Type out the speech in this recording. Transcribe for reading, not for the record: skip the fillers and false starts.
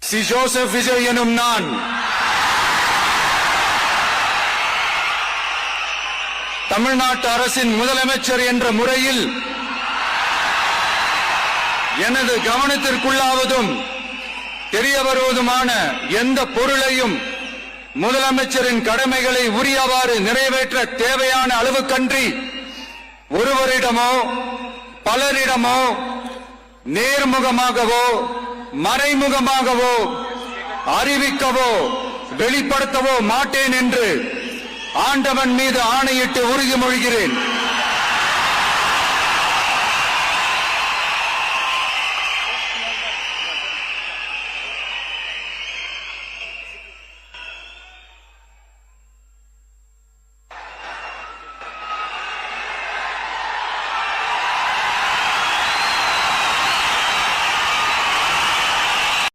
C Joseph Vijay எனும் நான் தமிழ்நாட்டு அரசின் முதலமைச்சர் என்ற முறையில் எனது கவனத்திற்குள்ளாவதும் தெரிய வருவதுமான எந்த பொருளையும் முதலமைச்சரின் கடமைகளை உரியவாறு நிறைவேற்ற தேவையான அளவுக்கன்றி ஒருவரிடமோ பலரிடமோ நேர்முகமாகவோ மறைமுகமாகவோ அறிவிக்கவோ வெளிப்படுத்தவோ மாட்டேன் என்று ஆண்டவன் மீது ஆணையிட்டு உறுதிமொழிகிறேன்.